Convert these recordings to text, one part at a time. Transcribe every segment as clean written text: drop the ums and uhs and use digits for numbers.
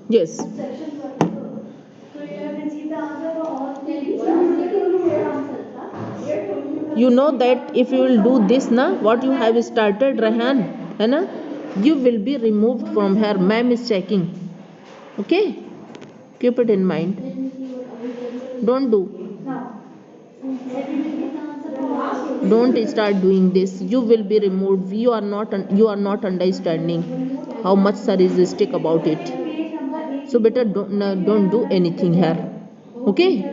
Yes. You know that if you will do this na, what you have started, Rehan, है ना, you will be removed from here. Ma'am is checking. Okay, keep it in mind. Don't do. Don't start doing this. You will be removed. You are not understanding how much sir is strict about it. So better don't do anything here. Okay,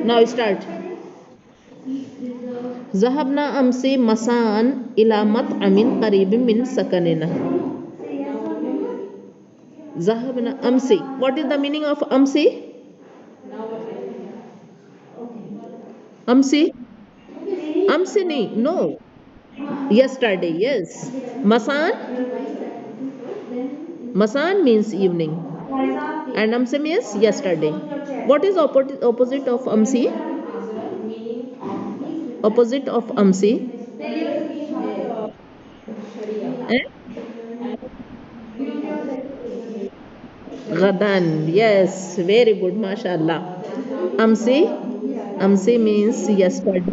now start. ذهبنا أمس مساء إلى مطعم قريب من سكننا. ذهبنا أمس. What is the meaning of أمس? أمس. أمس नहीं. No. Yesterday. Yes. مساء. مساء means evening. And أمس means yesterday. What is opposite of أمس? Opposite of أمس? Eh? Gadan. Yes, very good, mashallah. Amsi. Amsi means yesterday.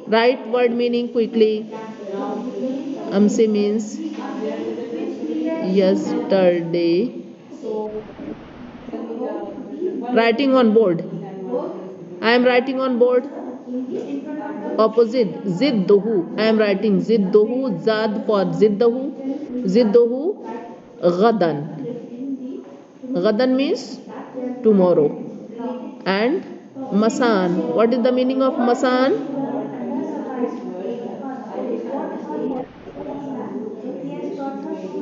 Right word meaning quickly. Amsi means yesterday. Writing on board. I am writing on board. Opposite. Zidduhu. I am writing zidduhu. Zad for zidduhu. Zidduhu. Gadan. Gadan means tomorrow. And masan. What is the meaning of masan?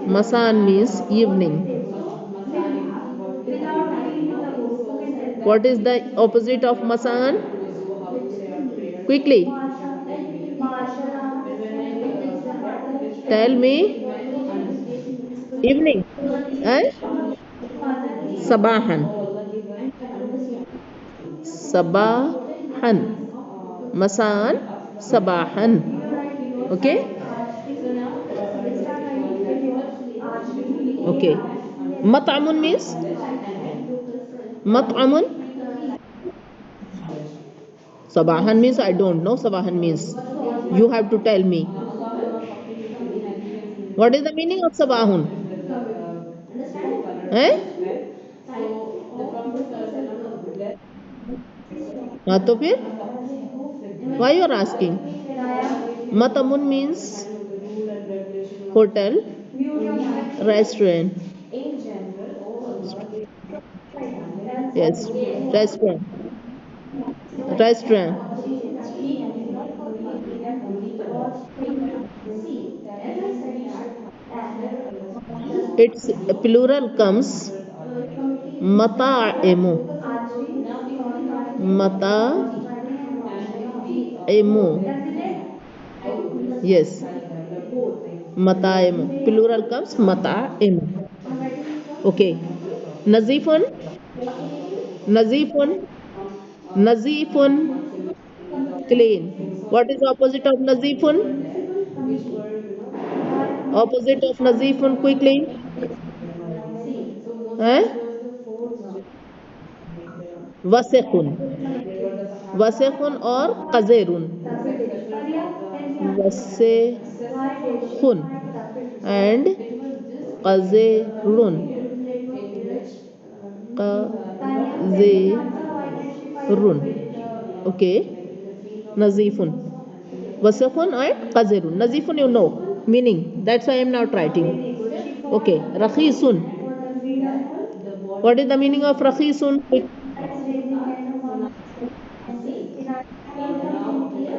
Masan means evening. What is the opposite of masan? Quickly. Tell me. Evening. Eh? Sabahan. Sabahan. Masan. Sabahan. Okay? Okay. Mat'amun means? Mat'amun? Sabahan means I don't know. Sabahan means you have to tell me. What is the meaning of sabahun? Eh? हाँ तो फिर why you are asking? Matamun means hotel, restaurant. Yes, restaurant. Restaurant. Its plural comes mata'emu. Mata'emu. Yes. Mata'emu. Plural comes mata'emu. Okay. Nazifun. Nazifun. Nazifun. Clean. What is opposite of nazifun? Opposite of nazifun quickly. Eh? Wasekhun. Wasekhun or qazerun. Wasekhun and qazerun. Qazerun. Okay. Nazifun. Wasekhun and qazerun. Nazifun you know meaning. That's why I am not writing. Okay. Rakhisun. What is the meaning of rakhisun?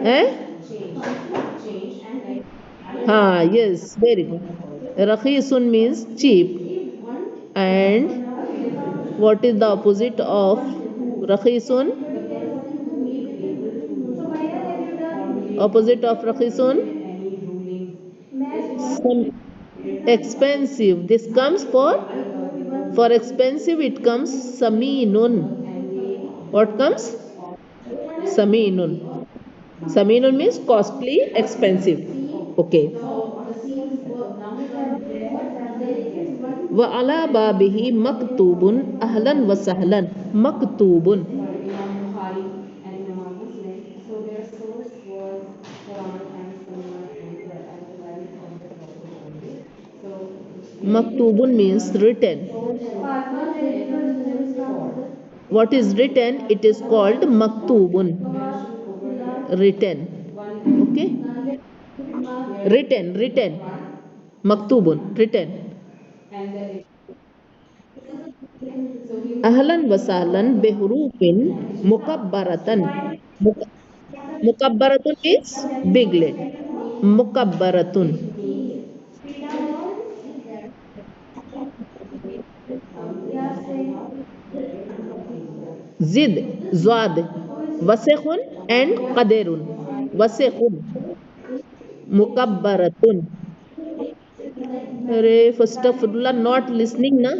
Eh? Yes, very good. Rakhisun means cheap. And what is the opposite of rakhisun? Opposite of rakhisun? Some expensive. This comes for expensive it comes saminun. What comes? Saminun. Saminun means costly, expensive. Okay. وعلى بابه مكتوب أهلا وسهلا مكتوب. Maktubun means written. What is written? It is called maktubun. Written. Okay? Written. Maktubun. Written. Ahlan wa sahlan bihrufin mukabbaratan. Muk- Mukabbaratun means big letter. Mukabbaratun. Zid, Zwad, Wasekhun and Qaderun. Wasekhun, Mukabbaratun. Arey, first of all, not listening, na?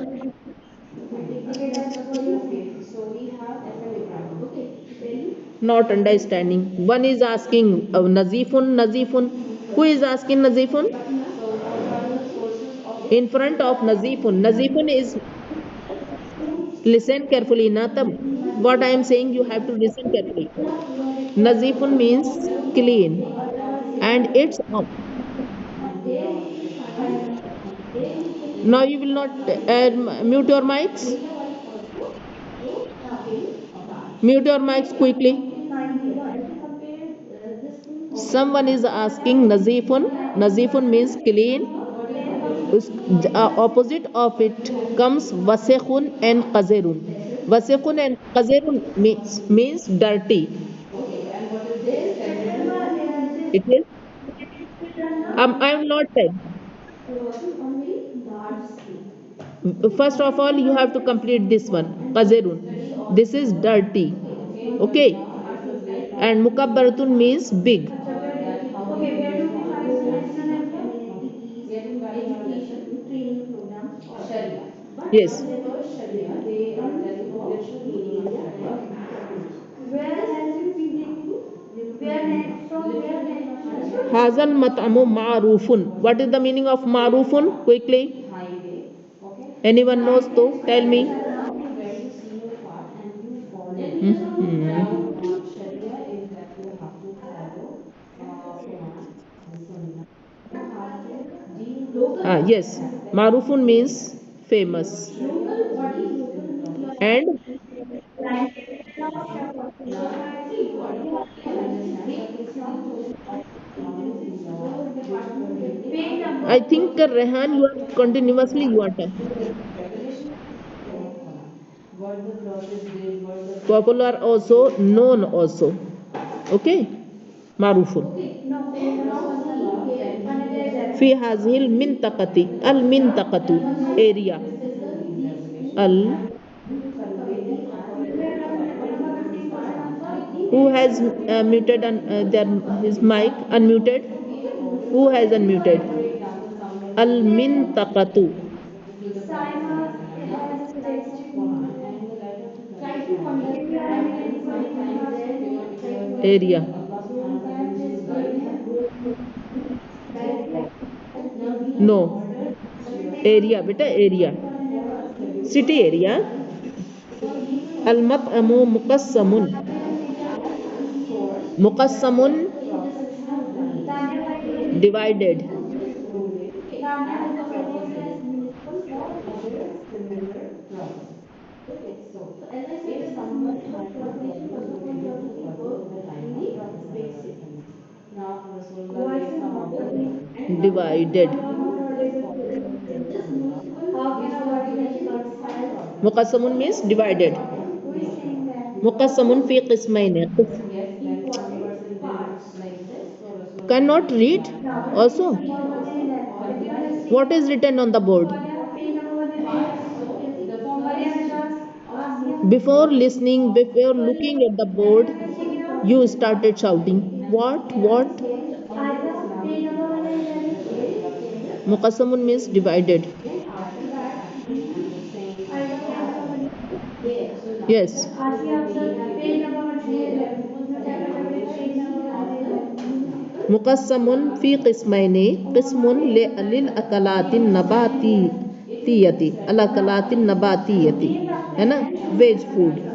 Not understanding. One is asking Nazifun, Nazifun. Who is asking Nazifun? In front of Nazifun. Nazifun is, listen carefully, Natam. What I am saying, you have to listen carefully. Nazifun means clean and it's up. Now you will not mute your mics. Mute your mics quickly. Someone is asking Nazifun. Nazifun means clean. Opposite of it comes Wasekhun and Qazerun. Wasekhun and Qazerun means dirty. It is. I am not saying. First of all, you have to complete this one. Qazerun. This is dirty. Okay. And Mukabbaratun means big. Yes. Hazal mat'amu ma'rufun. What is the meaning of ma'rufun? Quickly. Anyone knows to tell me. Hmm. Yes. Ma'rufun means famous. And I think Rehan, you are continuously you are talking. Popular also, known also. Okay. Marufun. في هذه المنطقة المنطقة area ال who has muted his mic unmuted, who has unmuted المنطقة area no area beta area city area المطعم مقسم مقسم divided divided مقسم means divided مقسم في قسمين cannot read also what is written on the board before listening before looking at the board you started shouting what muqassamun means divided yes मुक़स्समुन फ़ी क़िस्मैनि क़िस्मुन लिल नबातीयती अल अकलातिन नबातीयती है ना veg food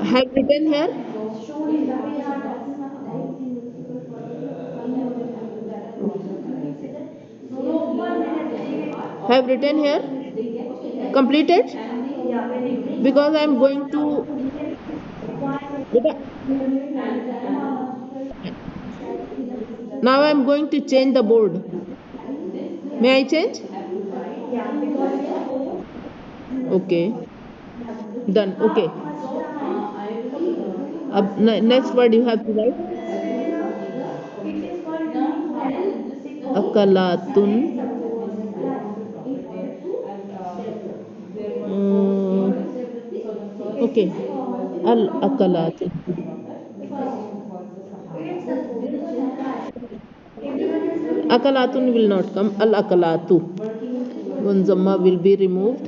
have written here have written here completed because I am going to now I am going to change the board may I change okay done okay next word you have to write akalatun okay al akalatun akalatun will not come al akalatu one zamma will be removed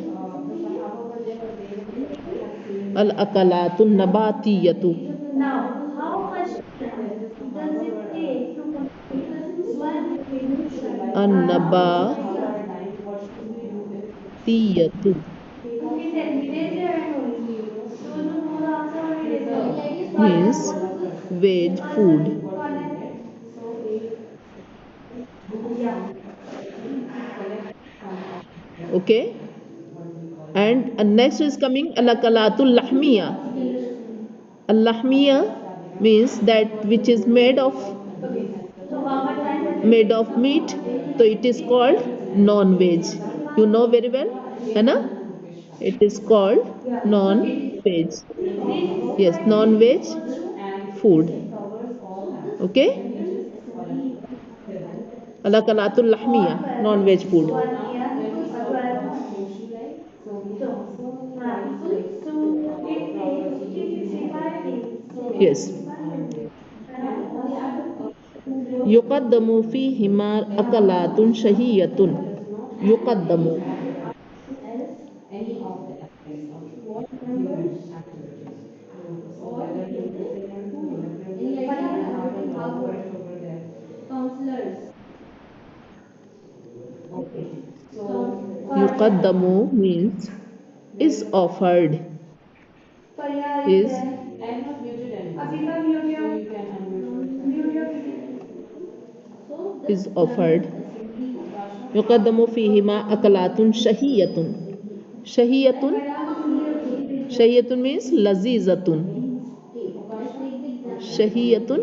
al akalatun nabatiyatu an nabatiyatu means veg food okay and next is coming al akalatul lahmiya al lahmiya means that which is made of meat so it is called non veg you know very well है ना it is called non veg yes non veg food okay al akalatul lahmiya non veg food yes युक़द्दमु फ़ीहिमा अकलातुन शहीयतुन युक़द्दमु युक़द्दमु means is offered is offered युक़द्दमु फ़ीहिमा अकलातुन शहीयतुन शहीयतुन शहीयतुन means लजीज़तुन शहीयतुन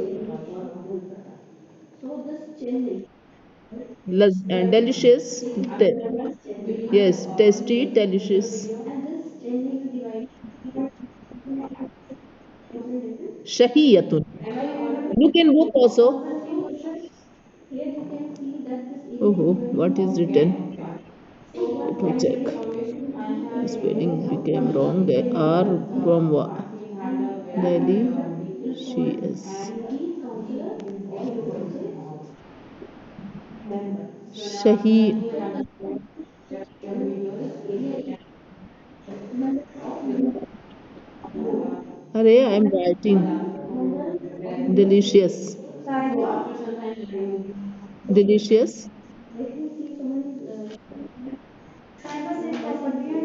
delicious yes tasty delicious shahiyatun you can look also oh what is written let me check the spelling became wrong there are from Delhi she is shahi Arey, I am writing delicious delicious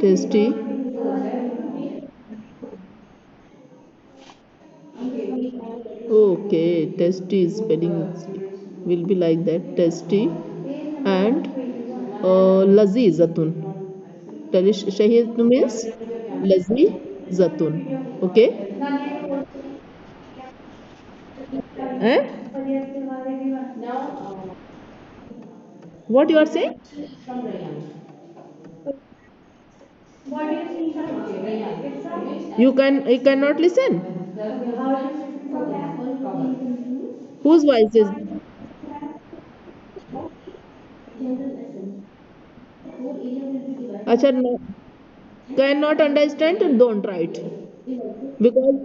tasty okay tasty spelling will be like that tasty and lazizatun shahid means lazizatun okay eh? What you are saying you cannot listen whose voice is acha no, cannot understand don't write because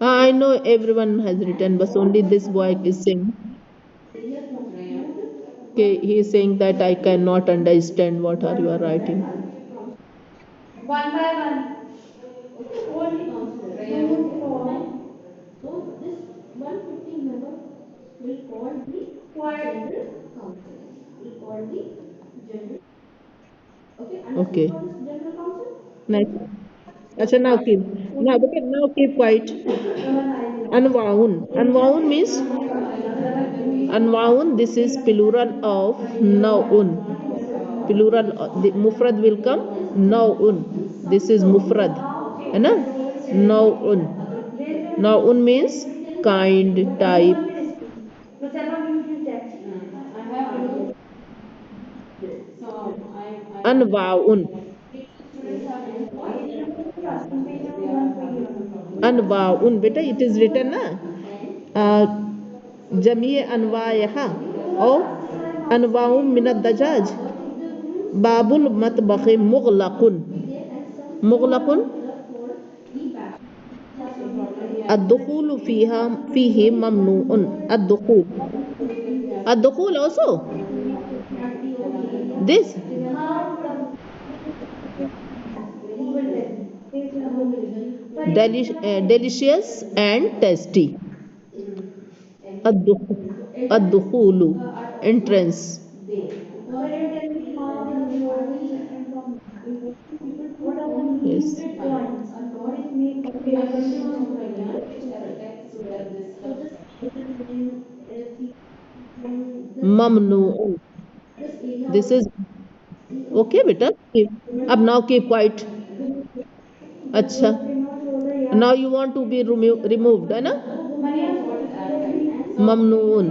I know everyone has written but only this boy is saying okay he is saying that I cannot understand what are you are writing One by one. Okay, all the counselors who form. So this 150 member will call the general council. Will call the general. Okay, understood Okay. what is general council? Nice. Acha, now keep quiet. Anwaun. Anwaun means anwaun. This is plural of naun. Plural. The mufrad will come naun. This is mufrad. है ना? Naun. Naun means kind, type. Anwaun. Anwaun. Beta, it is written na. Uh, जमी अनवायहा और अनवाउम मिनद दजाज बाबुल मतबख़ मुग़लक़ुन मुग़लक़ुन अद्दुखूल फ़ीहा फ़ीही ममनूउन अद्दुखूल also this delicious and tasty الدخول entrance. Yes. Mamnu. This is okay beta. अब now keep quiet. अच्छा. Now you want to be removed है ना? Mamnoon.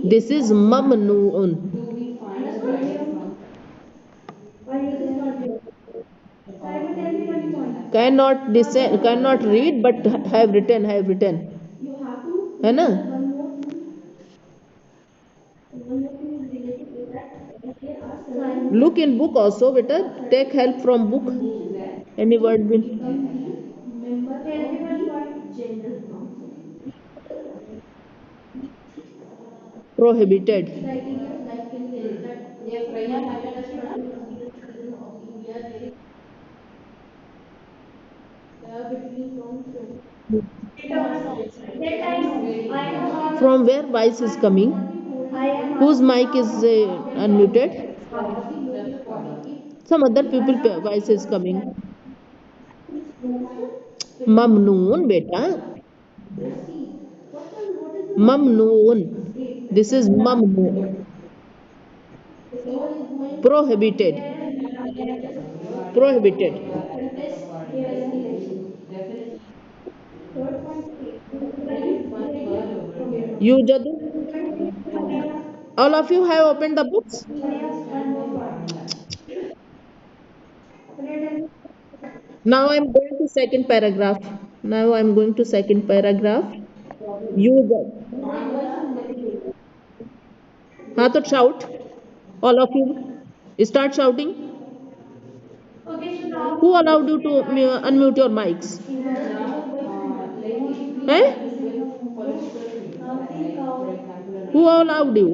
This is mamnoon. Cannot listen, cannot read, but have written. है ना? Look in book also, beta. Take help from book. Any word will prohibited. From where voice is coming? Whose mic is unmuted? Some other people voice is coming. Mamnoon, beta. Mamnoon. This is mamnoon. Prohibited. Prohibited. You Jadu. All of you have opened the books. Now I'm going to second paragraph. Now I'm going to second paragraph. You हाँ तो shout. All of you start shouting. Who allowed you to unmute your mics? Eh? Who allowed you?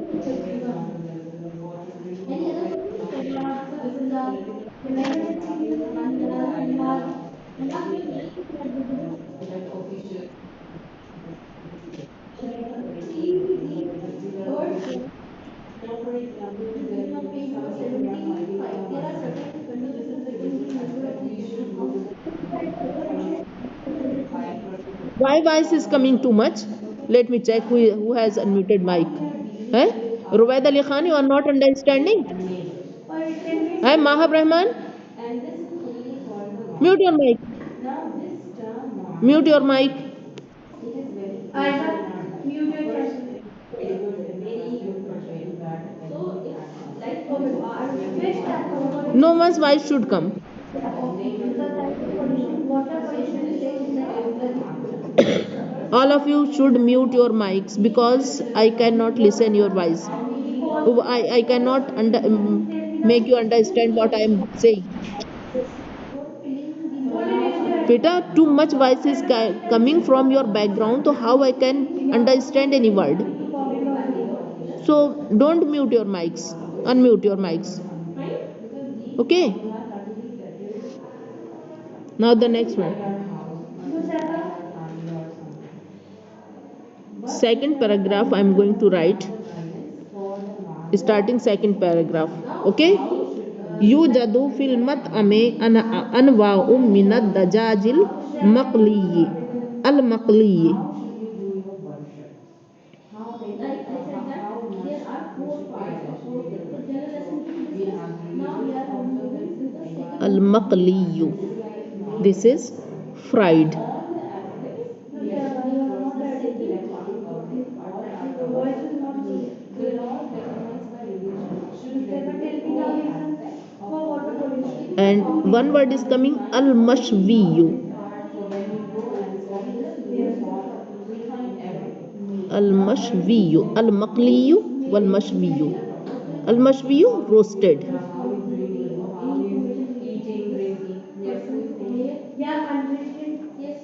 Why voice is coming too much? Let me check who has unmuted mic. Eh? Ruwaid Ali Khan, you are not understanding? Hey, Mahab Rahman, mute your mic. Mute your mic. No one's voice should come. All of you should mute your mics because I cannot listen your voice. I cannot make you understand what I am saying. Beta, too much voice is coming from your background, so how I can understand any word? So don't mute your mics. Unmute your mics. Okay. Now the next one. Second paragraph I am going to write. Starting second paragraph. Okay. يوجد في المطعم أنواع من الدجاج المقلي المقلي. I said that there are four parts or four general lesson we discussed. Now we are moving to the second. المقلي. This is fried. No, you are not adding the your voice is not clear. Newspaper, tell me now reason for water pollution. And one word is coming al-mashwiyu. Al-mashwiyu. Al-maqliyu wal-mashwiyu. Al-mashwiyu roasted. Yeah, underrated. Yes.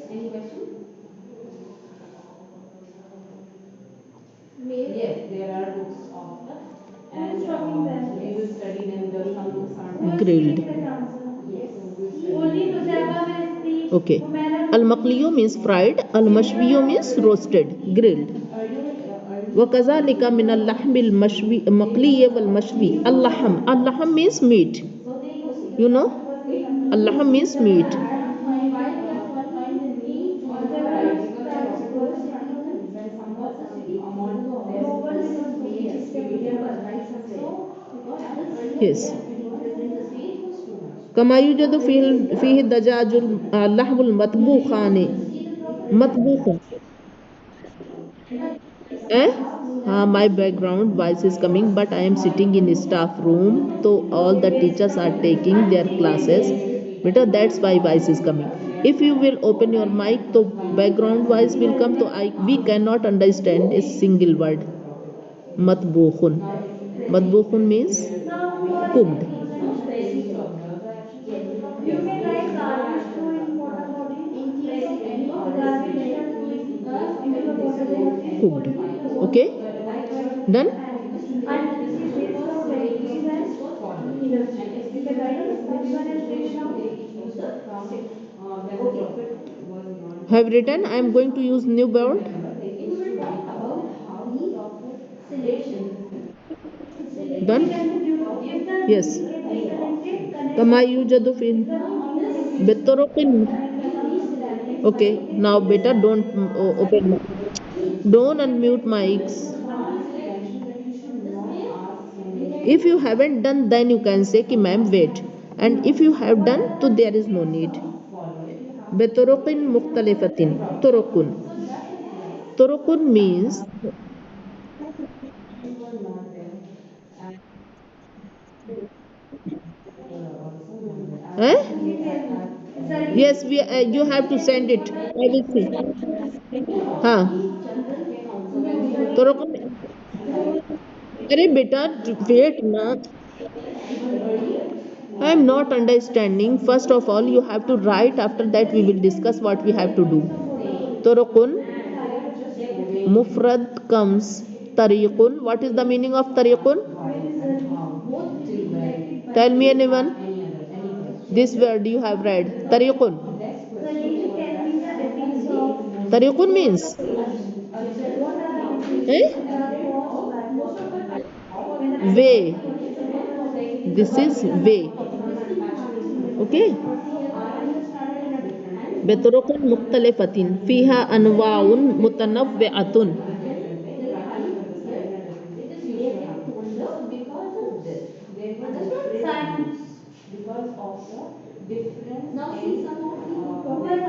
Yes, there are books of and we will study them. There some books are Grilled. yes. Only Nusaiba will speak. Okay. Al-maqliyu means fried. Al-mashwiyu means roasted, grilled. وكذلك من اللحم المشوي المقلي والمشوي. اللحم. اللحم means meat. You know? اللحم means meat. Yes. كما يوجد فيه الدجاج اللحم المطبوخان مطبوخ. Eh? My background voice is coming, but I am sitting in staff room, so all the teachers are taking their classes. Beta, that's why voice is coming. If you will open your mic, so background voice will come. So we cannot understand a single word. Matbukhun. Matbukhun means cooked. You can write garlic too in water body. In case of any garlic can put into the water body. Cooked. Okay? Done? And this is based on veggies and peanuts. In the guidance, which one is read now? Okay. Have written. I am going to use new word. Done? Yes. كما يوجد في بطرق. Okay. Now better don't open. Don't unmute mics. If you haven't done, then you can say कि ma'am wait. And if you have done, so there is no need. بطرق مختلفة. طرق. طرق means eh? Yes, you have to send it. I will see. हाँ. طرق. अरे बेटा wait ना. I am not understanding. First of all, you have to write. After that, we will discuss what we have to do. Turukun. Mufrad comes. Tariqun. What is the meaning of tariqun? Tell me anyone. This word you have read. Tariqun. Tariqun means? Eh? Way. This is way. Okay. بطرق مختلفة فيها أنواع متنوعة. Because of the difference. Now see some of the important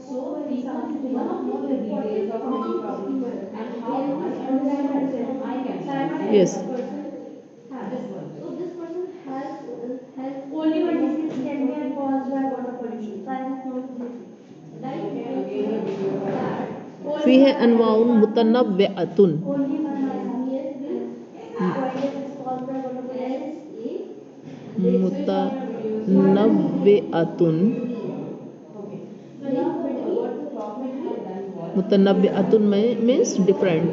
so we come to one of the details of many problems and how much understand I can. Yes. So this person has only one disease can be caused by water pollution. Science knows this. فيها أنواع متنوعة. Only one disease is caused by water pollution. متنوعة. متنوعة means different.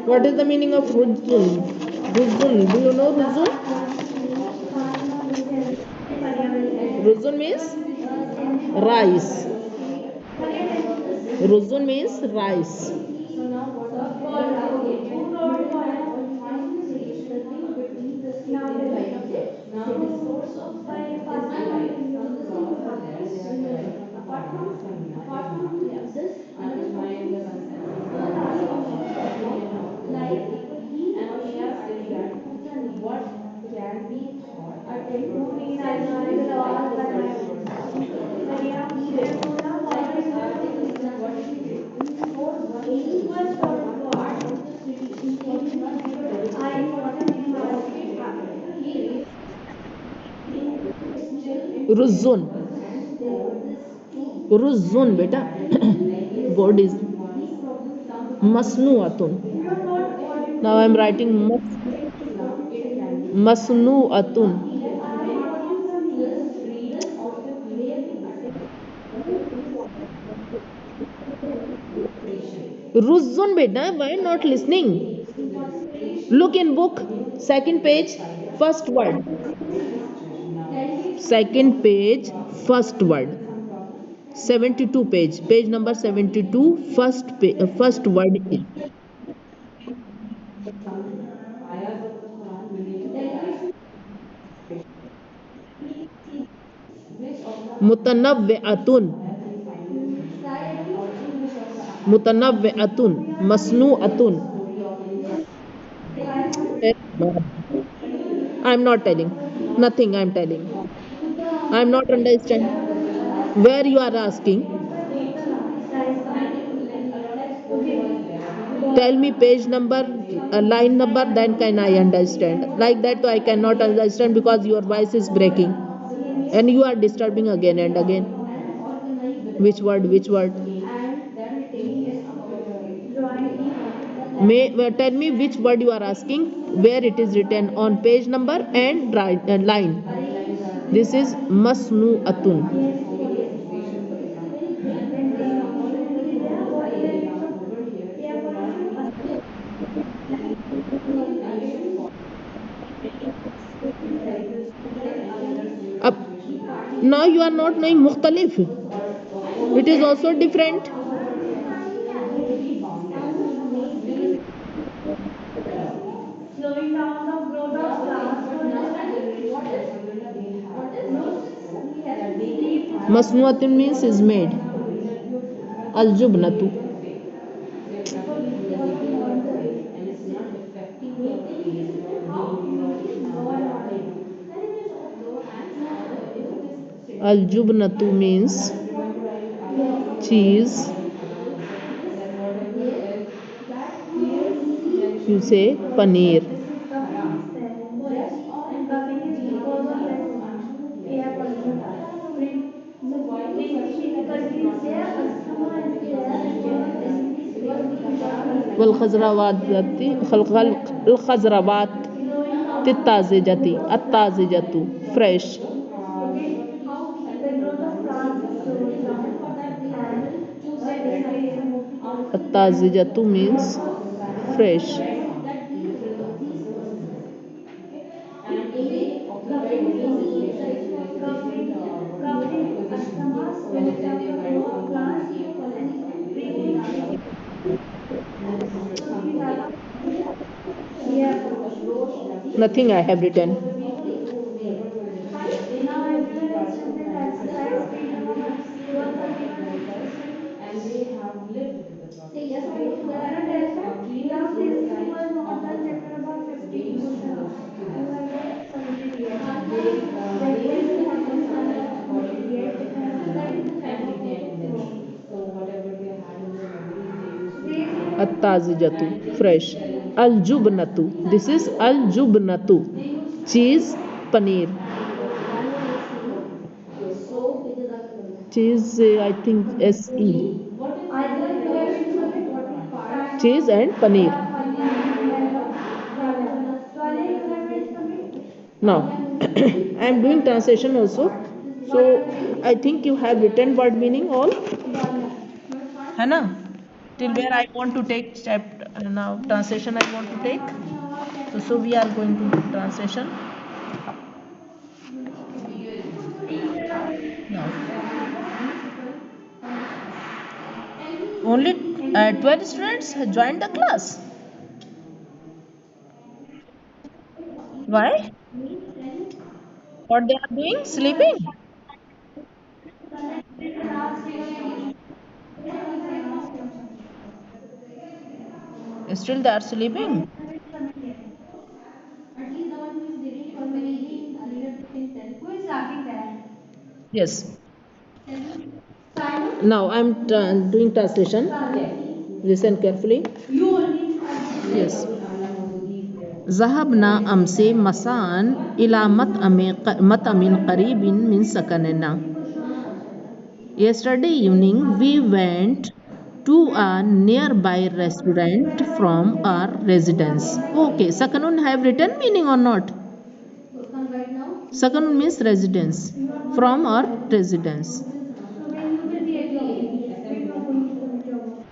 What is the meaning of ruzun? Ruzun. Do you know ruzun? Ruzun means rice. Ruzun means rice. Ruzun. Ruzun, beta. Word is masnuatun. Now I am writing masnuatun. Ruzun, beta. Why not listening? Look in book, second page, first word. Second page, first word. 72 page. Page number 72, first word is mutanawwi'atun. Mutanawwi'atun. Masnu'atun. I'm not telling. Nothing I'm telling. I'm not understand. Where you are asking? Tell me page number, line number, then can I understand. Like that, I cannot understand because your voice is breaking. And you are disturbing again and again. Which word? Which word? Tell me which word you are asking, where it is written on page number and line. This is masnu'atun. Up. Now you are not knowing mukhtalif. It is also different. Masnu'atun means is made. Al-jubnatu. Al-jubnatu means cheese. You say paneer. والخضروات الخضروات الطازجة fresh. الطازجة means fresh. Nothing I have written. At-tazijatu, fresh. Al-jubnatu, this is al-jubnatu, cheese, paneer. Cheese, I think S-E. Cheese and paneer. Now, I am doing translation also. So, I think you have written word meaning all. है ना? Till where I want to take step And now translation I want to take. So we are going to do translation now. Only 12 students joined the class. Why? What they are doing? Sleeping. Still they are sleeping. At least the one who is leading the company leader can tell. Who is laughing there? Yes. Tell me. Simon? Now I'm doing translation. Listen carefully. You only. Yes. ذهبنا أمس مساء إلى مطعم قريب من سكننا. Yesterday evening we went to a nearby restaurant from our residence. Okay, Sakanun have written meaning or not? Come right now. Sakanun means residence. From our residence. So when you will be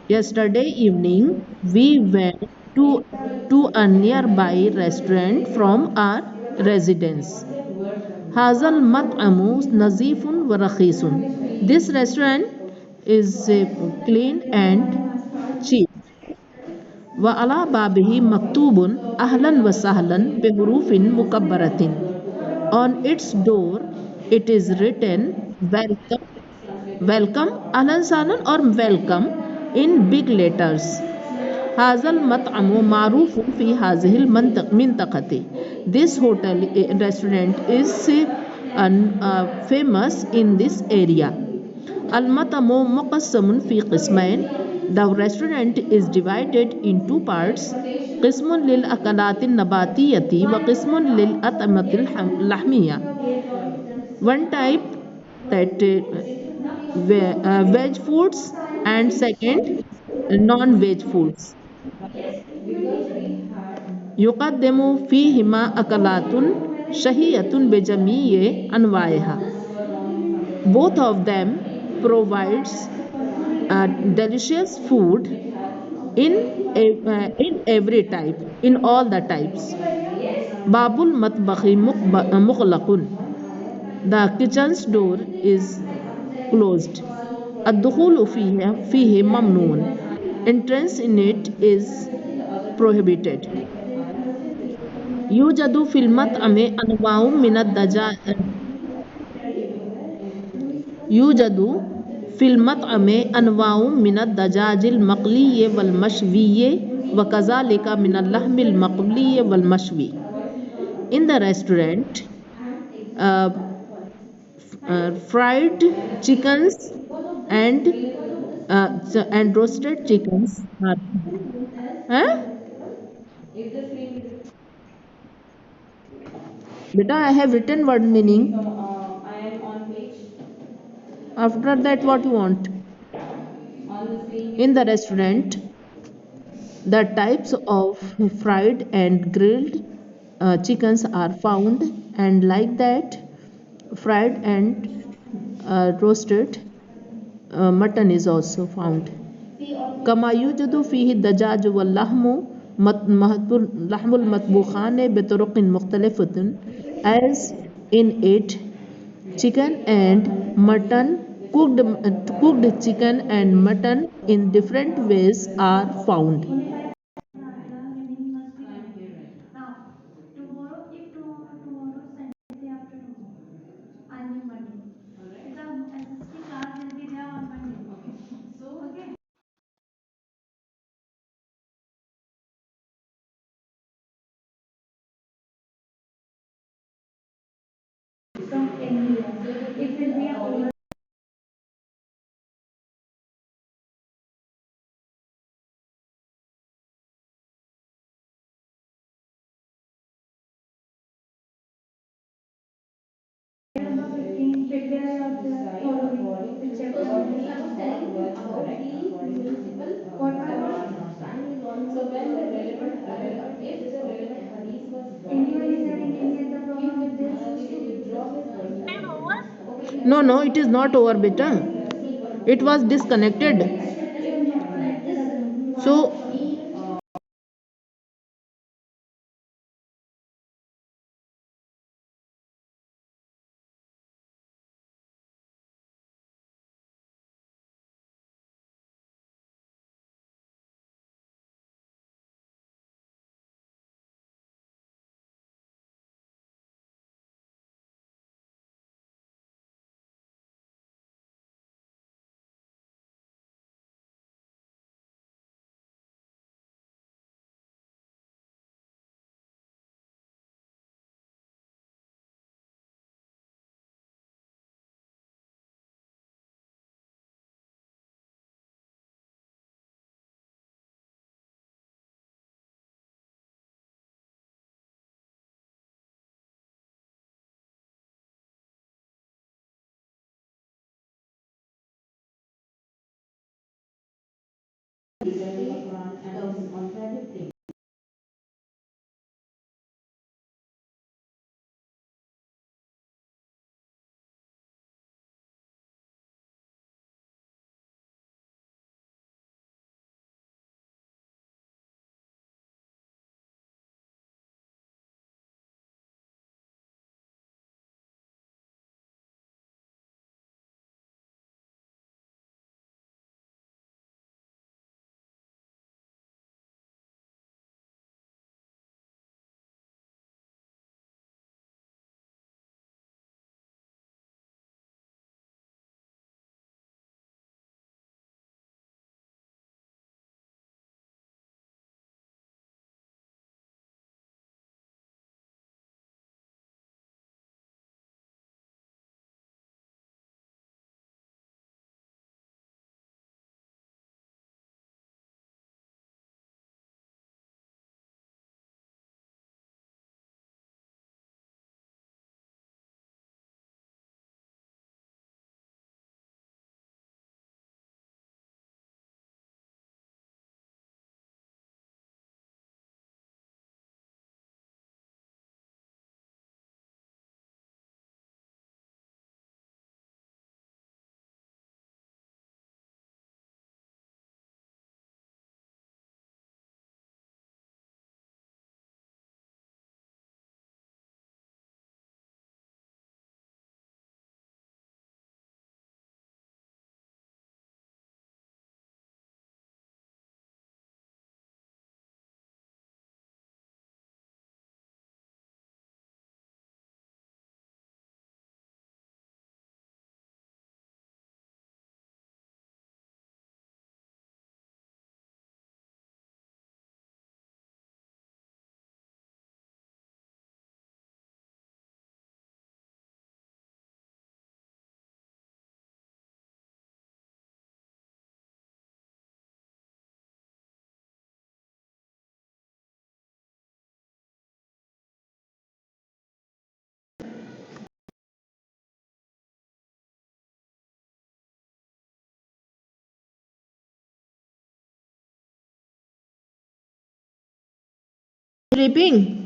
Yesterday evening, we went to a nearby restaurant from our residence. هذا المطعم نظيف ورخيص. This restaurant is clean and cheap. وعلى بابه مكتوب أهلا وسهلا بحروف مكبرة. On its door, it is written welcome, welcome, ahlan sahlan or welcome in big letters. هذا المطعم معروف في هذه المنطقة. This hotel restaurant is famous in this area. المطعم مقسم في قسمين. The restaurant is divided in two parts. قسم للأكلات النباتية وقسم للأطعمة اللحمية. One type that veg foods and second non-veg foods. يقدم فيهما أكلات شهية بجميع أنواعها. Both of them provides delicious food in every type, in all the types. Babul matbakhi مغلق. The kitchen's door is closed. الدخول فيه ممنوع. Entrance in it is prohibited. يوجد في المطعم أنواع من الدجاج. يوجد في المطعم أنواع من الدجاج المقلي والمشوي وكذلك من اللحم المقلي والمشوي. In the restaurant, uh, fried chickens and roasted chickens are. Huh? Beta, I have written word meaning. After that, what you want? In the restaurant, the types of fried and grilled chickens are found, and like that, fried and roasted mutton is also found. كما يوجد فيه الدجاج واللحم لحم المطبوخان بطرق مختلفة. As in it, chicken and mutton cooked chicken and mutton in different ways are found. Now, tomorrow, if tomorrow Sunday day after tomorrow, I mean Monday. The SST class will be there on Monday. Okay. From anywhere. It will be a number 15. Prepare yourself following the chapter. I was telling you about the municipal so when the relevant if the relevant hadith was Anyone is having any other problem with this? to withdraw his personal okay. No, no, it is not over, beta. It was disconnected. So contradicting. Sleeping.